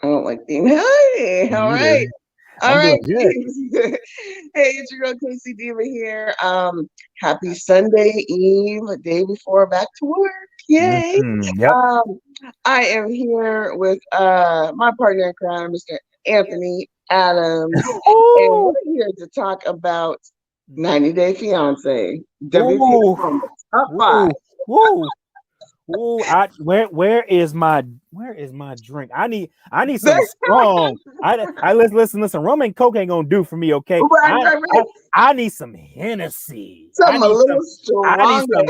I don't like being Hey, all Me right. either. All I'm right. doing good. Hey, it's your girl K-Cee Deeva here. Happy Sunday Eve, a day before back to work. Yay. Yep. Um, I am here with my partner in crime, Mr. Anthony Adams, and Ooh, we're here to talk about 90 Day Fiance, WTF ooh, moments, top five. ooh, ooh, ooh. Where is my drink? I need some strong. Listen. Rum and coke ain't gonna do for me. Okay. Right, I right, I, right. I need some Hennessy. I Something a need some. little I need stronger. some.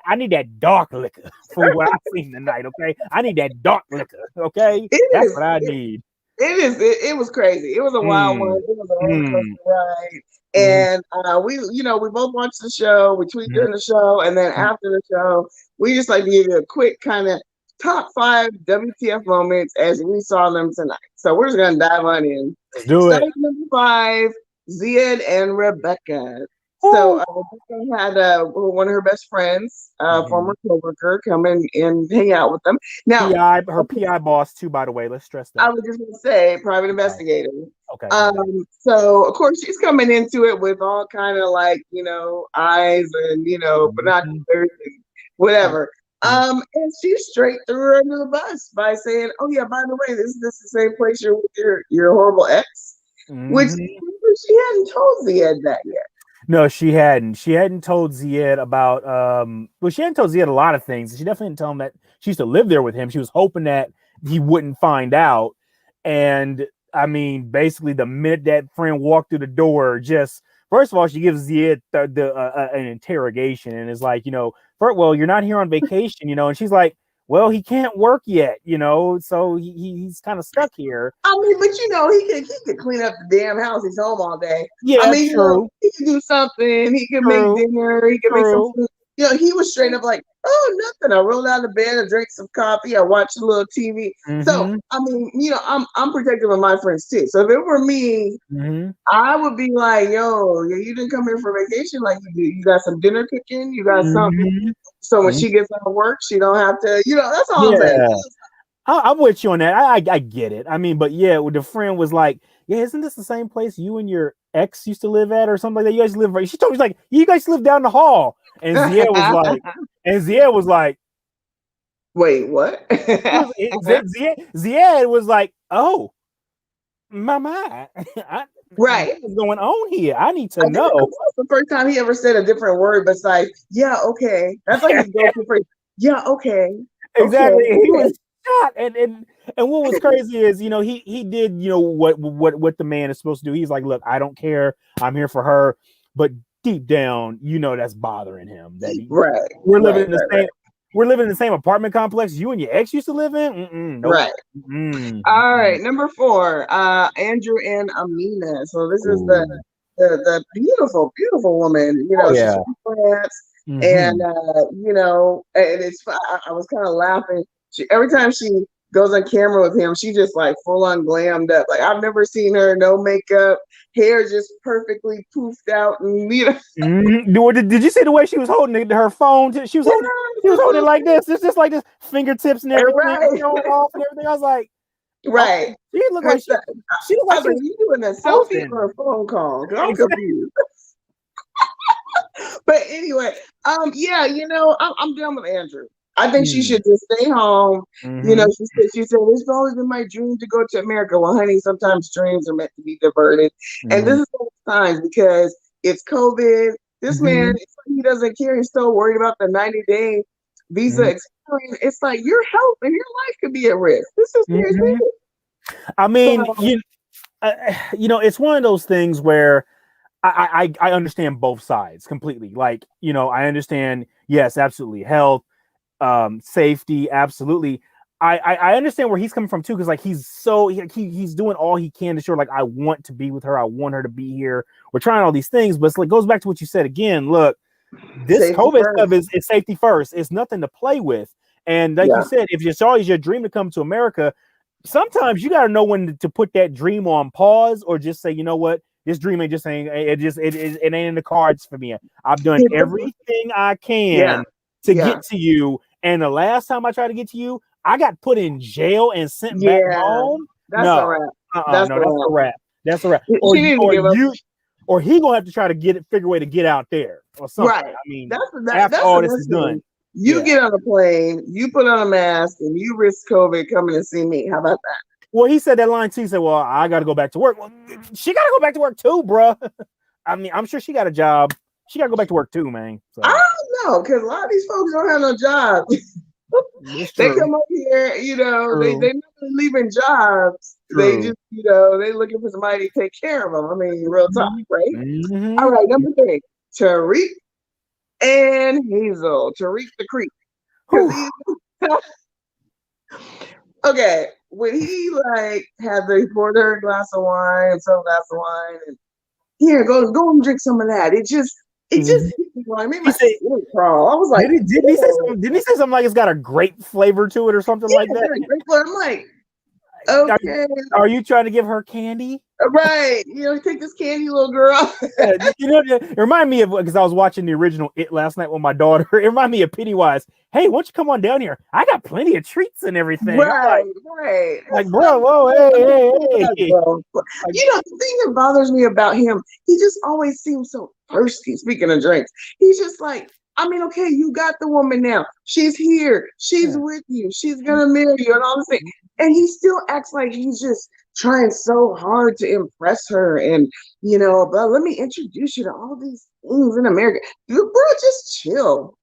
I need that dark liquor for what I seen tonight. Okay. I need that dark liquor. Okay. It That's is. what I need. It was crazy. It was a wild one. Mm, It was a roller mm, coaster ride. mm, And we both watched the show. We tweeted mm, during the show, and then mm. after the show, we just like to give you a quick kind of top five WTF moments as we saw them tonight. So we're just gonna dive on in. Let's do it. Starting number five, Ziad and Rebecca. So Ooh. Rebecca had one of her best friends, Mhm. former coworker, come in and hang out with them. Now, Her PI boss too, by the way. Let's stress I that. was just going to say private Okay. investigator. Okay, my bad. So of course she's coming into it with all kind of like, eyes and, Mhm, binoculars and whatever. mhm. And she straight threw her under the bus by saying, "Oh yeah, by the way, this is the same place you're with your horrible ex," which Mhm. she hadn't told Ziad that yet. No, she hadn't. She hadn't told Ziad about well, she hadn't told Ziad a lot of things. She definitely didn't tell him that she used to live there with him. She was hoping that he wouldn't find out. And I mean, basically the minute that friend walked through the door, just first of all, she gives Ziad an interrogation and is like, well, you're not here on vacation, and she's like, well, he can't work yet, so he's kind of stuck here. I mean, but he could clean up the damn house. He's home all day. I Yeah, mean, true, he could do something. He could make true, dinner. He could make some true. food. He was straight up like, "Oh, nothing." I rolled out of bed. I drank some coffee. I watched a little TV. So, Mm-hmm. I mean, I'm protective of my friends too. So if it were me, Mm-hmm. I would be like, "Yo, you didn't come here for vacation like you do. You got some dinner cooking. You got something." Mm-hmm. So when Mm-hmm. she gets out of work, she don't have to. That's all I'm saying. Yeah, I'm with you on that. I get it. I mean, but yeah, the friend was like, "Yeah, isn't this the same place you and your ex used to live at, or something like that? You guys live right." She told me, she's like, "You guys live down the hall," and Ziad was like, Wait, what? Ziad was like, "Oh, my, Right. what is going on here? I need to I think know." that's the first time he ever said a different word besides, yeah, okay. That's like his go-to phrase. Yeah, okay. Okay, Exactly. He okay. was shot, and what was crazy is, he did, what the man is supposed to do. He's like, look, I don't care. I'm here for her, but deep down, that's bothering him. That Right, we're living right, in the right, same we're living in the same apartment complex you and your ex used to live in. Nope. right. Mm-mm, All mm-mm. right, number four, Andrew and Amina. So this is the Ooh. the beautiful, beautiful woman. Oh She's yeah. from France, and Mm-hmm. and I was kind of laughing. Every time she goes on camera with him, she just like full on glammed up. Like I've never seen her, no makeup, hair just perfectly poofed out, and Mm-hmm. Did you see the way she was holding her phone? She was holding it like this. It's just like this, fingertips and everything right, showing off and everything. I was like, oh, right. she looked Her like son, she looked I like was she like, was you doing a selfie posing. or a phone call? 'Cause I'm Exactly. confused. But anyway, yeah, I'm done with Andrew. I think she should just stay home. Mm-hmm. She said it's always been my dream to go to America. Well, honey, sometimes dreams are meant to be diverted, and Mm-hmm. this is one of the times because it's COVID. This man, Mm-hmm. it's like he doesn't care. He's still worried about the 90-day visa Mm-hmm. experience. It's like your health and your life could be at risk. This is serious Mm-hmm. business. I mean, So uh, it's one of those things where I understand both sides completely. Like, I understand, yes, absolutely, health, safety, absolutely. I understand where he's coming from too, because like he's doing all he can to show like I want to be with her, I want her to be here. We're trying all these things, but it's like goes back to what you said again. Look, this safety COVID stuff first. is safety first. It's nothing to play with. And like you Yeah. said, if it's always your dream to come to America, sometimes you got to know when to put that dream on pause or just say, you know what, this dream ain't just saying it ain't in the cards for me. I've done everything I Yeah. can to Yeah. get to you, and the last time I tried to get to you, I got put in jail and sent back Yeah, home. that's a No, wrap. That's no, a that's a wrap. wrap. That's a wrap. She didn't give up. Or he gonna have to try to figure a way to get out there or something. Right. I mean, That's after that's the all this is best done, thing. You get on a plane, you put on a mask, and you risk COVID coming to see me. How about that? Well, he said that line too. He said, "Well, I got to go back to work." Well, she got to go back to work too, bro. I mean, I'm sure she got a job. She got to go back to work too, man. So. I don't know, because a lot of these folks don't have no jobs. They come up here, they're not really leaving jobs. True. They just, they looking for somebody to take care of them. I mean, real talk, right? Mm-hmm. All right, number 3, Tariq and Hazel. Tariq the Creep. Okay, when he had the poured her a glass of wine, and some glass of wine, and here, go and drink some of that. It just made my skin crawl. I was like, didn't he say something like it's got a grape flavor to it or something like that? Grape flavor. I'm like, okay. Are you trying to give her candy? Right. Take this candy, little girl. It reminded me of, because I was watching the original It last night with my daughter. It reminded me of Pennywise. Hey, why don't you come on down here? I got plenty of treats and everything. Right. Like, bro, whoa, hey. The thing that bothers me about him, he just always seems so thirsty. Speaking of drinks, he's just like, okay, you got the woman now. She's here. She's with you. She's gonna marry you and all this thing. And he still acts like he's just trying so hard to impress her. And, but let me introduce you to all these things in America. Bro, just chill.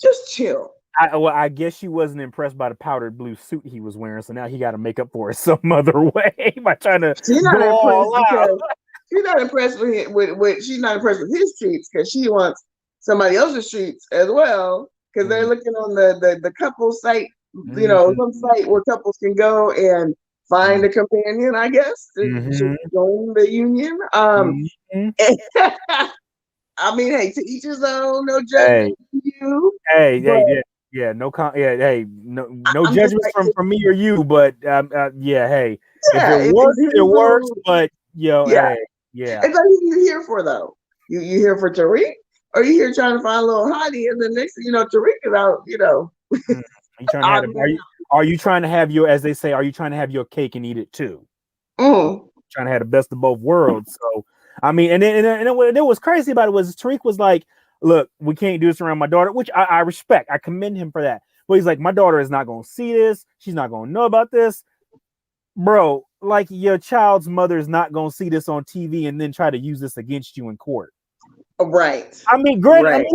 Just chill. I guess she wasn't impressed by the powdered blue suit he was wearing, so now he got to make up for it some other way by trying to She's not impressed with she's not impressed with his treats, because she wants somebody else's treats as well, because they're looking on the couple site, some site where couples can go and find a companion, I guess, to join the union. I mean, hey, to each his own, no judgment from you. No judgments from me or you, but hey, if it works, it works. But It's like, who you here for though? You here for Tariq, or you here trying to find a little hottie, and the next thing you know, Tariq is out. Are you trying to have your, as they say, are you trying to have your cake and eat it too? Trying to have the best of both worlds. So I mean, and it was crazy about it was Tariq was like, look, we can't do this around my daughter, which I respect. I commend him for that. But he's like, my daughter is not going to see this. She's not going to know about this. Bro, like, your child's mother is not going to see this on TV and then try to use this against you in court. Right. I mean, granted,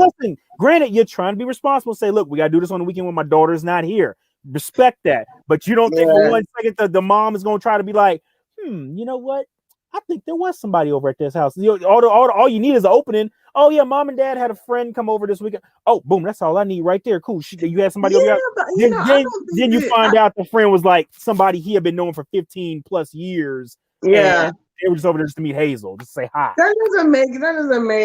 you're trying to be responsible. Say, look, we got to do this on the weekend when my daughter's not here. Respect that. But you don't think for 1 second the mom is going to try to be like, you know what? I think there was somebody over at this house. All you need is an opening. Oh yeah, mom and dad had a friend come over this weekend. Oh, boom, that's all I need right there. Cool. You had somebody over here. Then you find out the friend was like somebody he had been knowing for 15 plus years. Yeah. They were just over there just to meet Hazel, just say hi. That doesn't make.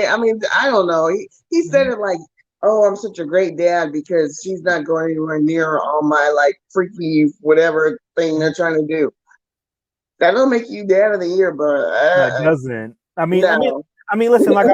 I mean, I don't know. He said it like, oh, I'm such a great dad because she's not going anywhere near all my freaky whatever thing they're trying to do. That don't make you dad of the year, bro. It doesn't. I mean, listen, like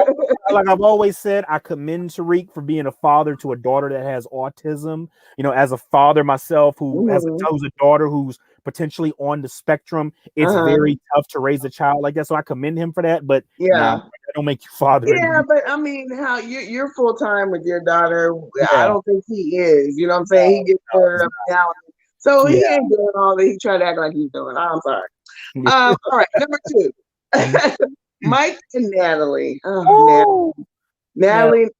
I've always said, I commend Tariq for being a father to a daughter that has autism. As a father myself who has a daughter who's potentially on the spectrum, it's very tough to raise a child like that. So I commend him for that. But that don't make you father. Yeah, but I mean, how you're full time with your daughter? Yeah. I don't think he is. You know what I'm saying? He gets her up now, so he ain't doing all that. He tried to act like he's doing. I'm sorry. All right, number 2. Mike and Natalie. Oh, Natalie.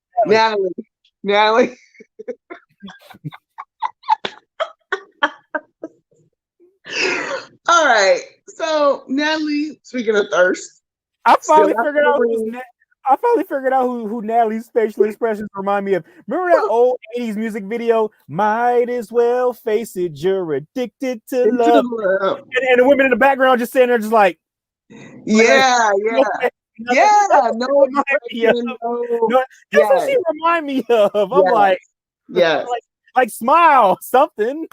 All right. So Natalie, speaking of thirst, I finally figured out who Natalie's facial expressions remind me of. Remember that old 80s music video? Might as well face it, you're addicted to love. And the women in the background just sitting there just like, yeah. That's what she remind me of. I'm like, like smile, something.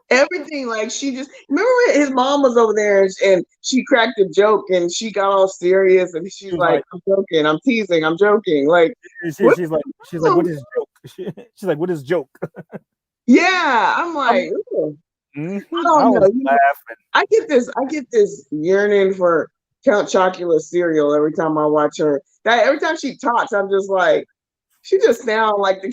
Everything, she just remember his mom was over there and she cracked a joke and she got all serious and she's like, I'm joking, I'm teasing, I'm joking. She's like, what is joke? She's like, what is joke? Yeah, I'm like, ooh, I I don't know. was laughing. I get this yearning for Count Chocula cereal every time I watch her. That every time she talks, I'm just like, she just sound like the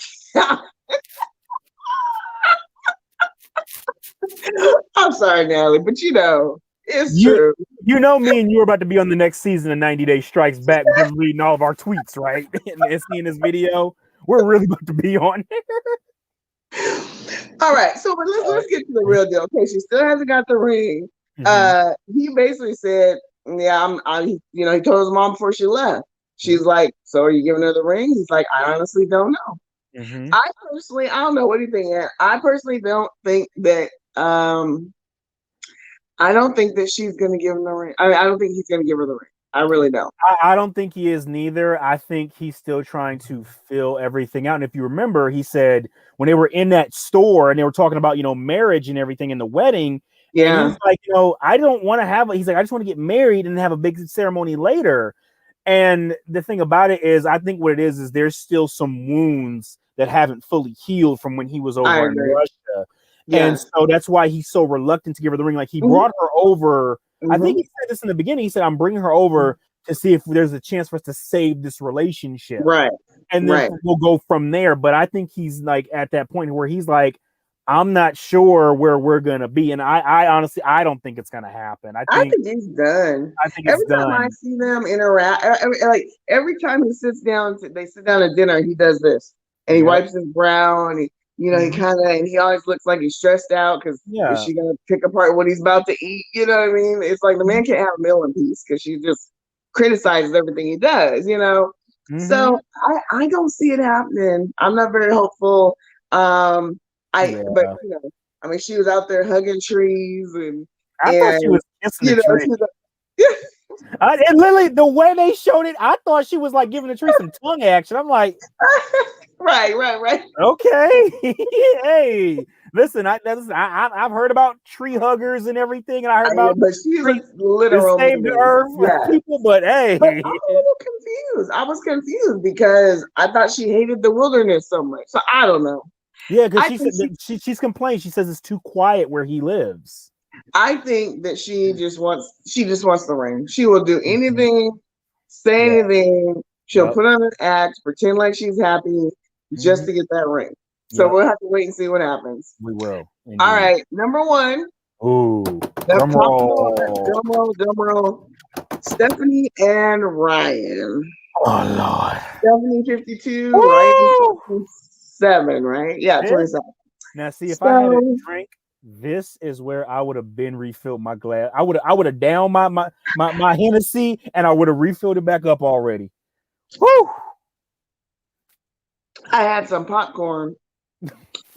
I'm sorry, Natalie, but it's You true. you know me and you were about to be on the next season of 90 Day Strikes Back because reading all of our tweets, right? And seeing this video. We're really about to be on All right, so but let's get to the real deal. Okay, she still hasn't got the ring. it. He basically said, "Yeah, he told his mom before she left. She's like, so are you giving her the ring? He's like, I honestly don't know. Mm-hmm. I don't know what do you think. I personally don't think that. I don't think that she's gonna give him the ring. I don't think he's gonna give her the ring. I really don't. I don't think he is neither. I think he's still trying to fill everything out. And if you remember, he said when they were in that store and they were talking about, marriage and everything in the wedding, and Yeah, he's like, I don't want to have he's like, I just want to get married and have a big ceremony later. And the thing about it is, I think what it is there's still some wounds that haven't fully healed from when he was I over in agree. Russia. And Yes. so that's why he's so reluctant to give her the ring. Like he Mm-hmm. brought her over. I think Mm-hmm. he said this in the beginning. He said, I'm bringing her over to see if there's a chance for us to save this relationship. Right. And then Right. we'll go from there. But I think he's like at that point where he's like, I'm not sure where we're gonna be. And I honestly I don't think it's gonna happen. I I think think he's done. I think it's Every time I done. see them interact, like every time he sits down, they sit down at dinner. He does this, and he Yep. wipes his brow, and he kind of, and he always looks like he's stressed out because is Yeah. she gonna pick apart what he's about to eat? You know what I mean? It's like the man can't have a meal in peace because she just criticizes everything he does. Mm-hmm. So I don't see it happening. I'm not very hopeful. But Yeah. I mean, she was out there hugging trees I thought she and was kissing the tree. she was And literally the way they showed it, I thought she was like giving the tree some tongue action. I'm like, right. okay, hey, listen, I've heard about tree huggers and everything, and I heard about But she's a trees to literal save the mean. earth Yeah. people, but hey, But I'm a little confused. I was confused because I thought she hated the wilderness so much. So I don't know. yeah, because I she think said that she's complained. She says it's too quiet where he lives. I think that she just wants the ring. She will do Mhm. anything, say Yeah, anything. She'll yep, put on an act, pretend like she's happy just hmm to get that ring. So yep, we'll have to wait and see what happens. we will All indeed. right, number one, Ooh, the drum top of the order, roll. drum roll, Stephanie and Ryan. Oh Lord. Stephanie 52, Ryan Woo! 27, right? Yeah, This 27. now, see if I had a So drink, this is where I would have been refilled my glass. I would have downed my Hennessy and I would have refilled it back up already. Woo! I had some popcorn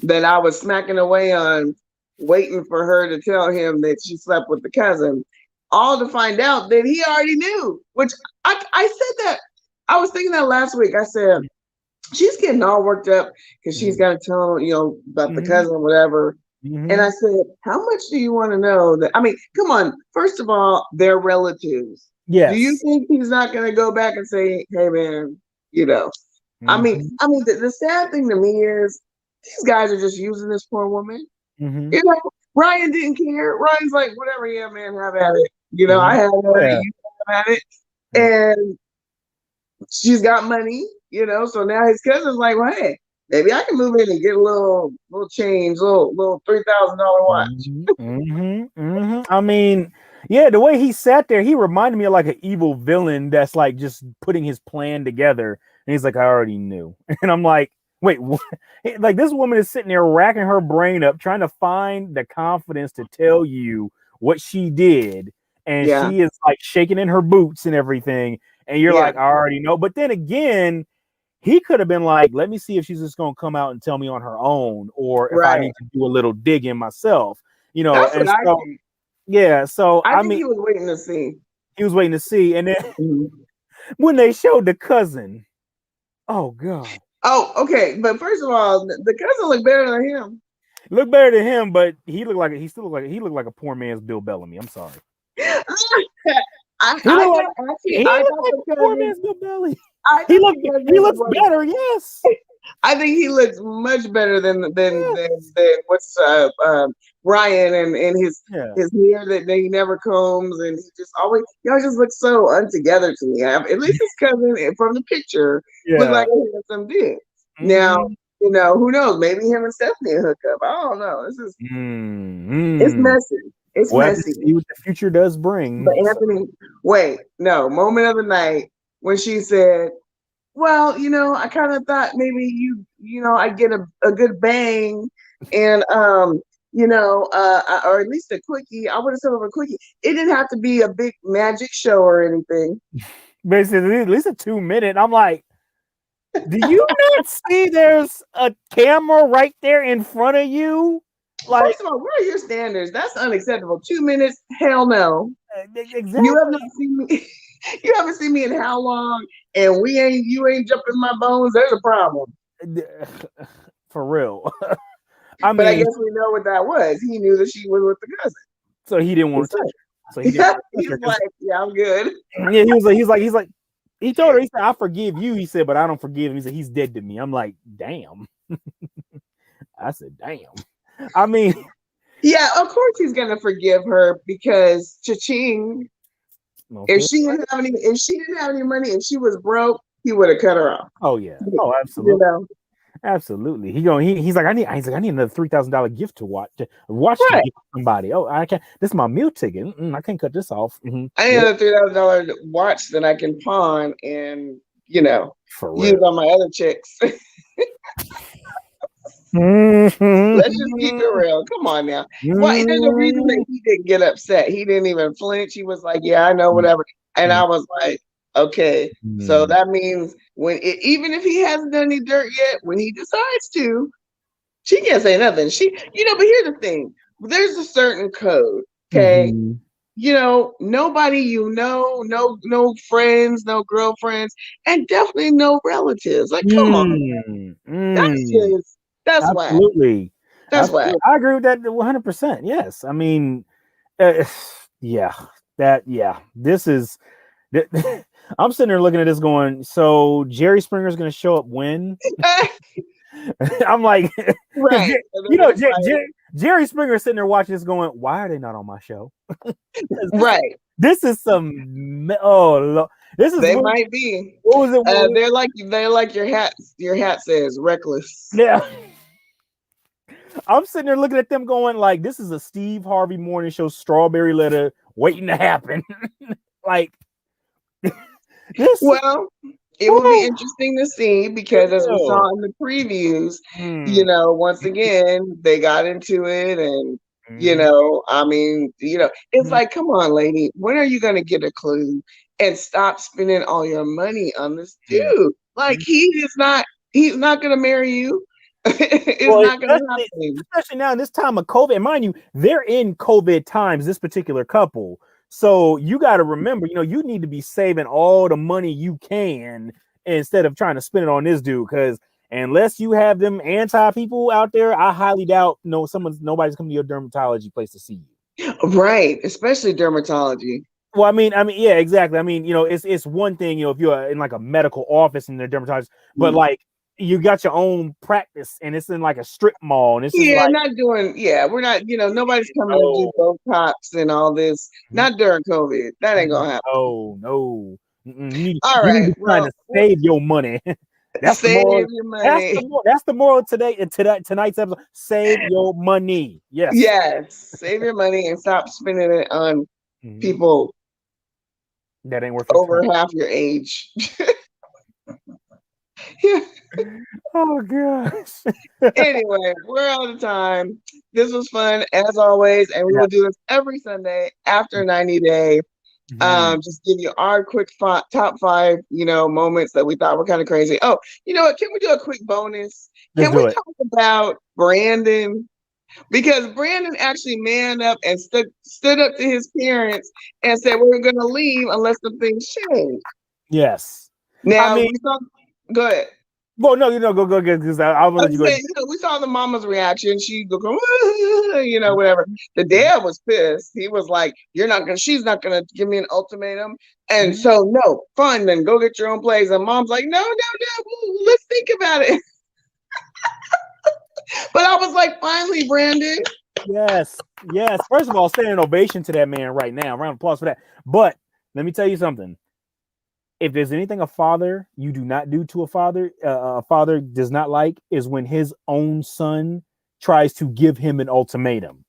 that I was smacking away on, waiting for her to tell him that she slept with the cousin, all to find out that he already knew, which I said that. I was thinking that last week. I said, she's getting all worked up because she's got to tell him, about the Mm-hmm. cousin or whatever. And Mm-hmm. I said, how much do you want to know that? I mean, come on. First of all, they're relatives. Do you Yes. think he's not going to go back and say, hey, man, you know? Mm-hmm. The sad thing to me is these guys are just using this poor woman. Mm-hmm. You know, Ryan didn't care. Ryan's like, whatever, yeah, man, have at it. I Mm-hmm. have at it, Yeah. you have at it. Yep. And she's got money, so now his cousin's like, well, hey, maybe I can move in and get a little change, little $3,000 watch. Mm-hmm. Mm-hmm. Mm-hmm. I mean, yeah, the way he sat there, he reminded me of like an evil villain that's like just putting his plan together. And he's like, I already knew. And I'm like, wait, what? Like this woman is sitting there racking her brain up, trying to find the confidence to tell you what she did. And Yeah, she is like shaking in her boots and everything. And you're yeah, like, I already know. But then again, he could have been like, let me see if she's just going to come out and tell me on her own, or if I right. need to do a little digging myself, That's what And I so, think. yeah, so I I think mean, he was waiting to see. he was waiting to see. And then Mhm. when they showed the cousin, oh God, Oh, okay. But first of all, the cousin looked better than him. look better than him, but he looked like a poor man's Bill Bellamy. I'm sorry. I thought actually He I looked thought like the a poor cousin man's Bill Bellamy. I He thought the cousin looks was better, yes. I think he looks much better than what's Ryan and Yeah, his hair that he never combs, and he always just looks so untogether to me. At least his cousin from the picture looked yeah. like a handsome dude. Now, Mm-hmm. who knows? Maybe him and Stephanie hook up. I don't know. It's Mm-hmm. messy. It's We'll have to messy. see what the future does But bring. So, Anthony, wait, no, moment of the night when she said, well, I kind of thought maybe I get a good bang and or at least a quickie. I would have said of a quickie. It didn't have to be a big magic show or anything. basically, at least a 2 minute. I'm like, do you not see there's a camera right there in front of you? Like, First of all, what are your standards? That's unacceptable. 2 minutes? Hell no. You have exactly. not seen me. You haven't seen me in how long, and you ain't jumping my bones. There's a problem. For real. I But I mean, guess we know what that was. He knew that she was with the cousin. so he didn't want It's to touch like, her. So he didn't touch he's her because like, yeah, I'm good. yeah, he told her, he said, I forgive you. He said, but I don't forgive him. He said, he's dead to me. I'm like, damn. I said, damn. I mean, Yeah, of course he's gonna forgive her because cha-ching. okay. If she didn't have any money, if she was broke, he would have cut her off. Oh yeah. Oh, You absolutely. know, Absolutely. He's like, I need another $3,000 gift to watch to right? give somebody. Oh, I can't, this is my meal ticket. I can't cut this off. I need Yep. a $3,000 watch that I can pawn and For use real. on my other chicks. Mhm. Let's just keep it real. Come on now. Why? There's a reason that he didn't get upset. He didn't even flinch. He was like, "Yeah, I know, whatever." And I was like, "Okay." So Mhm. that means even if he hasn't done any dirt yet, when he decides to, she can't say nothing. But here's the thing: there's a certain code. Okay, Mhm. nobody no friends, no girlfriends, and definitely no relatives. Like, come on, Mm, that's mm. just that's whack. Absolutely. That's whack. Absolutely. I agree with that 100%. Yes. I mean, uh, yeah, yeah, this is, I'm sitting there looking at this going, so Jerry Springer's going to show up when? I'm like, because, Right. And then it's like, Jerry Springer sitting there watching this going, why are they not on my show? right. This is some, oh, this is, They might be. what was it? They're like your hat says reckless. Yeah. I'm sitting there looking at them going like, this is a Steve Harvey morning show strawberry letter waiting to happen. Like this. Well, it will be Woo, interesting to see it because as we will. saw in the previews, Mm, once again, they got into it and mm, it's mm, like, come on, lady, when are you gonna get a clue and stop spending all your money on this mm, dude? Like mm. he's not gonna marry you. It's Well, not gonna happen. especially now in this time of COVID, and mind you, they're in COVID times, this particular couple. So you got to remember, you need to be saving all the money you can instead of trying to spend it on this dude. Because unless you have them anti people out there, I highly doubt nobody's coming to your dermatology place to see you. Right, especially dermatology. Well, yeah, exactly. It's one thing, if you're in like a medical office and they're dermatologist, but like you got your own practice and it's in like a strip mall, and it's just Yeah, like, not doing. Yeah, we're not. Nobody's coming to do no, Botox and all this. Not during COVID. That ain't gonna happen. no, no. All You need to right. be trying Well, to save your money. That's the save moral. your money. That's the moral today. Tonight's episode. Save your money. Yes. Yes, save your money and stop spending it on Mhm. people That ain't worth your over time. half your age. Yeah. Oh gosh. Anyway, we're out of time. This was fun as always, and we Yeah. will do this every Sunday after 90 Day. Mhm. Just give you our quick top five, moments that we thought were kind of crazy. Oh, you know what? Can we do a quick bonus? Let's Can we do it. talk about Brandon? Because Brandon actually manned up and stood up to his parents and said, "We're going to leave unless the things change." Yes. I Now mean, we saw. Go ahead. well, no, go because I will I let you was go. saying, we saw the mama's reaction. She go, whatever. The Mhm. dad was pissed. He was like, she's not gonna give me an ultimatum. And Mhm. so, no, fine, then go get your own place. And mom's like, no, let's think about it. But I was like, finally, Brandon. Yes, yes. First of all, standing ovation to that man right now. Round of applause for that. But let me tell you something. If there's anything a father you do not do to a father does not like, is when his own son tries to give him an ultimatum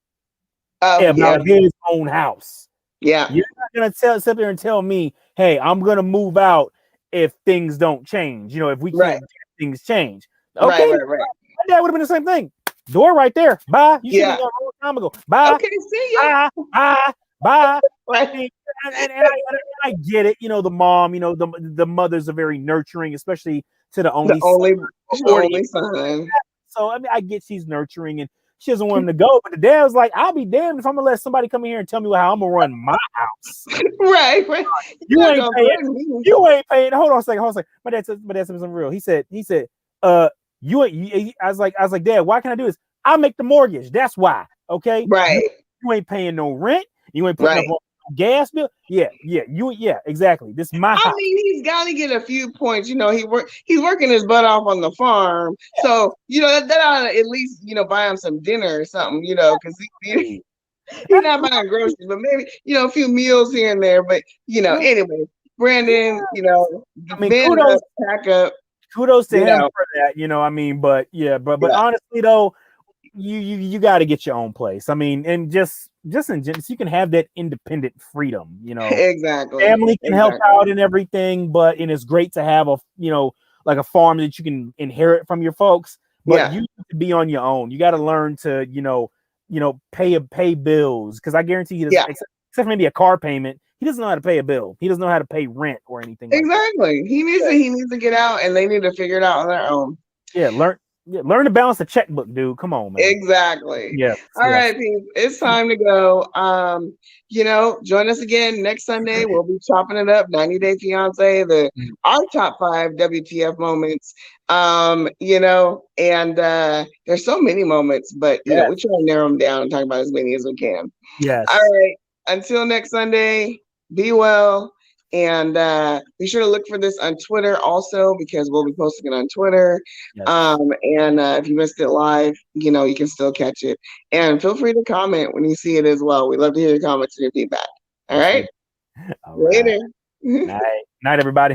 Oh yeah, about his own house. yeah. You're not gonna sit there and tell me, "Hey, I'm gonna move out if things don't change. You know, if we Right, can't get things change." right, Okay, right, right. my dad would have been the same thing. Door right there. Bye. You should have Yeah. been gone a long time ago. Bye. Okay, see ya. Bye. Bye. Bye. Right. I mean, and I get it. You know, the mom. You know, the mothers are very nurturing, especially to the The only son only, or the 40. only son. So I mean, I get she's nurturing and she doesn't want him to go. But the dad was like, "I'll be damned if I'm gonna let somebody come in here and tell me how I'm gonna run my house. Right, right. You're You not ain't gonna paying. threaten me. You ain't paying. Hold on a second. Hold on a second. My dad said something real. He said, you ain't. I was like, Dad, why can't I do this? I make the mortgage. That's why. Okay. Right, You ain't paying no rent. You ain't putting up right. on gas bill. Yeah, yeah, exactly. This is my I house. mean, he's got to get a few points. You know, he's working his butt off on the farm, so you know that ought to at least buy him some dinner or something. You know, because Hey, he's not buying groceries, but maybe a few meals here and there. But yeah, anyway, Brandon, I mean, man up, pack up. kudos to You him know, for that. I mean, but yeah, but yeah, honestly though, you got to get your own place. I mean, and just in so you can have that independent freedom. exactly, Family can help exactly. out and everything, but and it's great to have like a farm that you can inherit from your folks. But Yeah, you need to be on your own. You got to learn to pay bills because I guarantee he doesn't yeah, except for maybe a car payment. He doesn't know how to pay a bill. He doesn't know how to pay rent or anything like that. exactly. He needs to get out, and they need to figure it out on their own. Yeah, learn to balance the checkbook, dude. Come on, man. Exactly. Yes, All yes. right, peeps, it's time to go. Join us again next Sunday. We'll be chopping it up. 90 Day Fiance, our top 5 WTF moments. And there's so many moments, but we Yes. try to narrow them down and talk about as many as we can. All Yes. right. Until next Sunday, be well. And be sure to look for this on Twitter also because we'll be posting it on Twitter. Yes. And if you missed it live, you can still catch it. And feel free to comment when you see it as well. We love to hear your comments and your feedback. All Yes, right. All right. Later. Night, everybody.